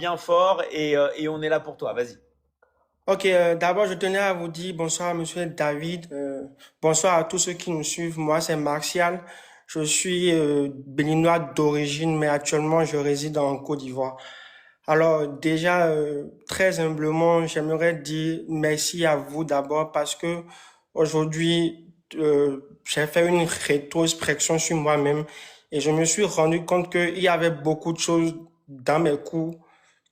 bien fort et on est là pour toi. Vas-y. Ok, d'abord, je tenais à vous dire bonsoir, monsieur David. Bonsoir à tous ceux qui nous suivent. Moi, c'est Martial. Je suis béninois d'origine, mais actuellement, je réside en Côte d'Ivoire. Alors, déjà, très humblement, j'aimerais dire merci à vous d'abord parce que aujourd'hui, j'ai fait une rétrospection sur moi-même et je me suis rendu compte qu'il y avait beaucoup de choses dans mes cours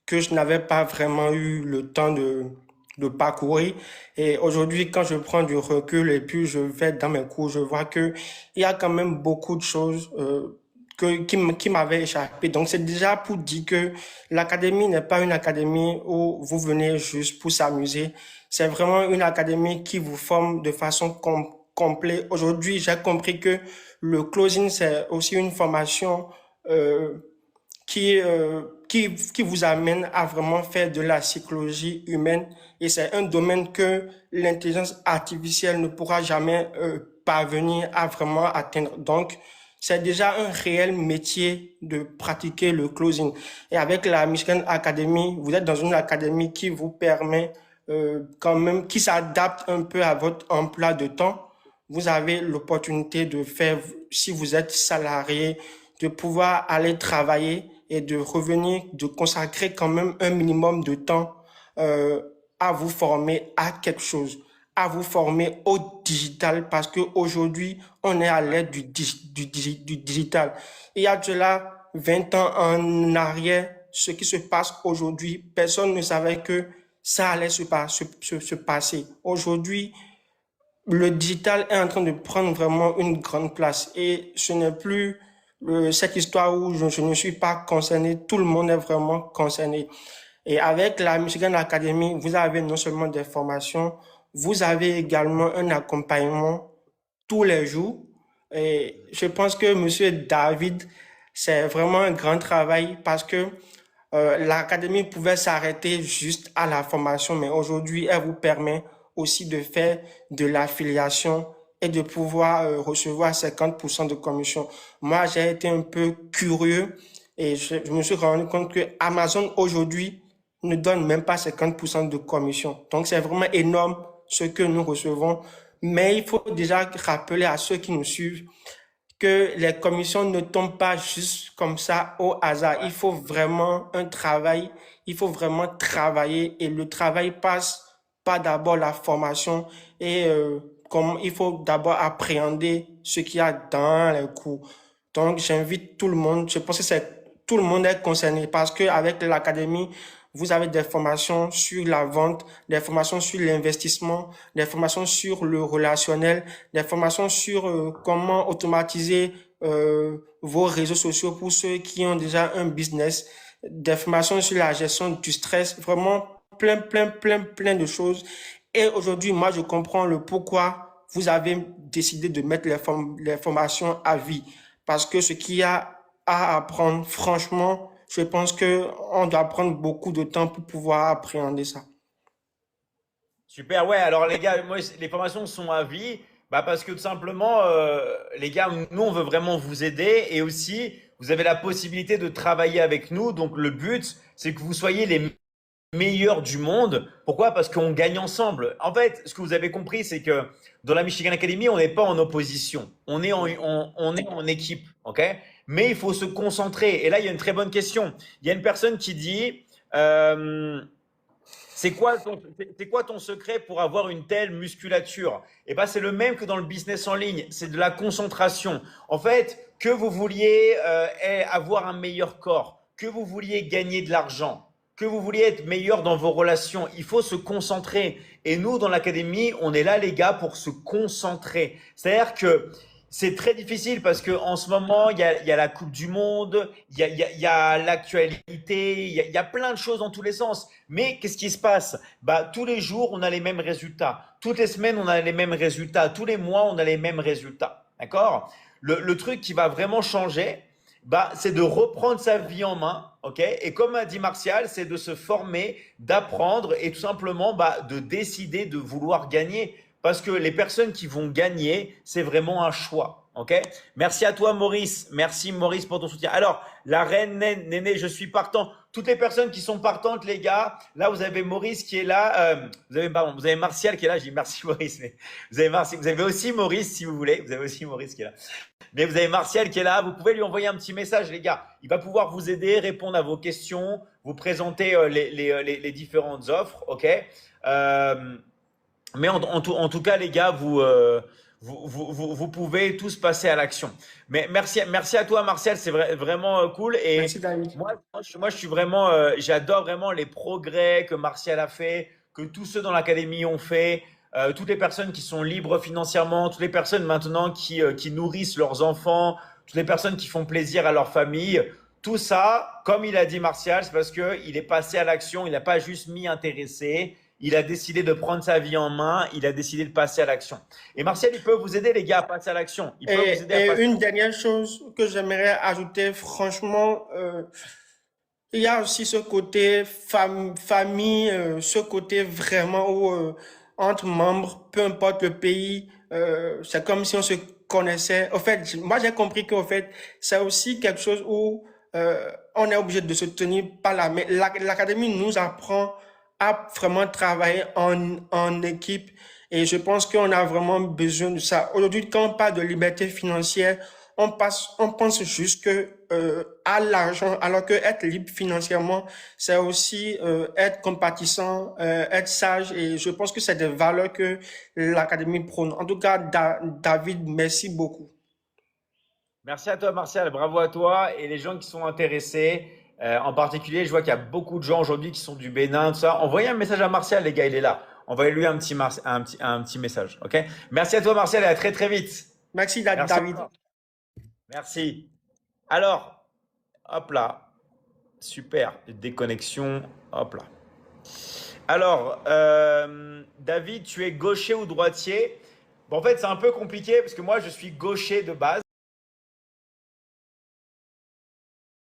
que je n'avais pas vraiment eu le temps de parcourir. Et aujourd'hui, quand je prends du recul et puis je vais dans mes cours, je vois que il y a quand même beaucoup de choses qui m'avaient échappé. Donc, c'est déjà pour dire que l'académie n'est pas une académie où vous venez juste pour s'amuser. C'est vraiment une académie qui vous forme de façon complète. Aujourd'hui, j'ai compris que le closing, c'est aussi une formation euh, qui vous amène à vraiment faire de la psychologie humaine. Et c'est un domaine que l'intelligence artificielle ne pourra jamais parvenir à vraiment atteindre. Donc, c'est déjà un réel métier de pratiquer le closing. Et avec la Michigan Academy, vous êtes dans une académie qui vous permet quand même, qui s'adapte un peu à votre emploi de temps. Vous avez l'opportunité de faire, si vous êtes salarié, de pouvoir aller travailler et de revenir, de consacrer quand même un minimum de temps euh, à vous former à quelque chose, à vous former au digital parce qu'aujourd'hui, on est à l'aide du digital. Il y a de cela 20 ans en arrière, ce qui se passe aujourd'hui, personne ne savait que ça allait se passer. Aujourd'hui, le digital est en train de prendre vraiment une grande place et ce n'est plus cette histoire où je ne suis pas concerné, tout le monde est vraiment concerné. Et avec la Michigan Academy, vous avez non seulement des formations, vous avez également un accompagnement tous les jours. Et je pense que Monsieur David, c'est vraiment un grand travail parce que l'académie pouvait s'arrêter juste à la formation, mais aujourd'hui, elle vous permet aussi de faire de l'affiliation et de pouvoir recevoir 50% de commission. Moi, j'ai été un peu curieux et je me suis rendu compte que Amazon aujourd'hui ne donne même pas 50% de commission. Donc, c'est vraiment énorme ce que nous recevons. Mais il faut déjà rappeler à ceux qui nous suivent que les commissions ne tombent pas juste comme ça au hasard. Il faut vraiment un travail, il faut vraiment travailler et le travail passe par d'abord la formation et comme il faut d'abord appréhender ce qu'il y a dans les cours. Donc j'invite tout le monde, je pense que c'est tout le monde est concerné parce que avec l'académie, vous avez des formations sur la vente, des formations sur l'investissement, des formations sur le relationnel, des formations sur comment automatiser vos réseaux sociaux pour ceux qui ont déjà un business, des formations sur la gestion du stress, vraiment plein de choses. Et aujourd'hui, moi, je comprends le pourquoi vous avez décidé de mettre les formations à vie. Parce que ce qu'il y a à apprendre, franchement, je pense que on doit prendre beaucoup de temps pour pouvoir appréhender ça. Super, ouais. Alors les gars, moi, les formations sont à vie, bah parce que tout simplement, les gars, nous, on veut vraiment vous aider et aussi, vous avez la possibilité de travailler avec nous. Donc le but, c'est que vous soyez les meilleurs du monde. Pourquoi? Parce qu'on gagne ensemble. En fait, ce que vous avez compris, c'est que dans la Michigan Academy, on n'est pas en opposition. On est en équipe, ok? Mais il faut se concentrer. Et là, il y a une très bonne question. Il y a une personne qui dit, euh, c'est quoi ton secret pour avoir une telle musculature? Eh ben, c'est le même que dans le business en ligne. C'est de la concentration. En fait, que vous vouliez avoir un meilleur corps, que vous vouliez gagner de l'argent, que vous vouliez être meilleur dans vos relations, il faut se concentrer. Et nous, dans l'académie, on est là, les gars, pour se concentrer. C'est-à-dire que c'est très difficile parce que en ce moment, il y a la Coupe du Monde, il y a l'actualité, il y a plein de choses dans tous les sens. Mais qu'est-ce qui se passe? Bah, tous les jours, on a les mêmes résultats. Toutes les semaines, on a les mêmes résultats. Tous les mois, on a les mêmes résultats. D'accord? Le truc qui va vraiment changer, bah, c'est de reprendre sa vie en main, ok? Et comme a dit Martial, c'est de se former, d'apprendre et tout simplement bah, de décider de vouloir gagner. Parce que les personnes qui vont gagner, c'est vraiment un choix. Ok? Merci à toi, Maurice. Merci, Maurice, pour ton soutien. Alors, la reine Néné, je suis partant. Toutes les personnes qui sont partantes, les gars. Là, vous avez Maurice qui est là. Vous avez Martial qui est là. Je dis merci Maurice, mais vous avez aussi Maurice si vous voulez. Vous avez aussi Maurice qui est là. Mais vous avez Martial qui est là. Vous pouvez lui envoyer un petit message, les gars. Il va pouvoir vous aider, répondre à vos questions, vous présenter les différentes offres, ok? Mais en tout cas, les gars, vous pouvez tous passer à l'action. Mais merci à toi, Martial, c'est vraiment cool. Et Merci, David. moi, je suis vraiment, j'adore vraiment les progrès que Martial a fait, que tous ceux dans l'académie ont fait, toutes les personnes qui sont libres financièrement, toutes les personnes maintenant qui nourrissent leurs enfants, toutes les personnes qui font plaisir à leur famille. Tout ça, comme il a dit Martial, c'est parce qu'il est passé à l'action, il n'a pas juste mis intéressé. Il a décidé de prendre sa vie en main, il a décidé de passer à l'action. Et Martial, il peut vous aider, les gars, à passer à l'action. Il peut vous aider à Et passer. une dernière chose que j'aimerais ajouter, franchement, il y a aussi ce côté famille, ce côté vraiment où, entre membres, peu importe le pays, c'est comme si on se connaissait. Au fait, moi j'ai compris qu'au fait, c'est aussi quelque chose où on est obligé de se tenir par la main. L'académie nous apprend à vraiment travailler en équipe et je pense qu'on a vraiment besoin de ça. Aujourd'hui, quand on parle de liberté financière, on pense juste que à l'argent, alors que être libre financièrement, c'est aussi être compatissant, être sage. Et je pense que c'est des valeurs que l'académie prône. En tout cas, David, merci beaucoup. Merci à toi, Martial. Bravo à toi. Et les gens qui sont intéressés, en particulier, je vois qu'il y a beaucoup de gens aujourd'hui qui sont du Bénin, tout ça. Envoyez un message à Martial, les gars, il est là. Envoyez-lui un petit message, ok? Merci à toi, Martial, et à très, très vite. Merci, Merci David. encore. Merci. Alors, hop là. Super. Déconnexion. Hop là. Alors, David, tu es gaucher ou droitier? Bon, en fait, c'est un peu compliqué parce que moi, je suis gaucher de base.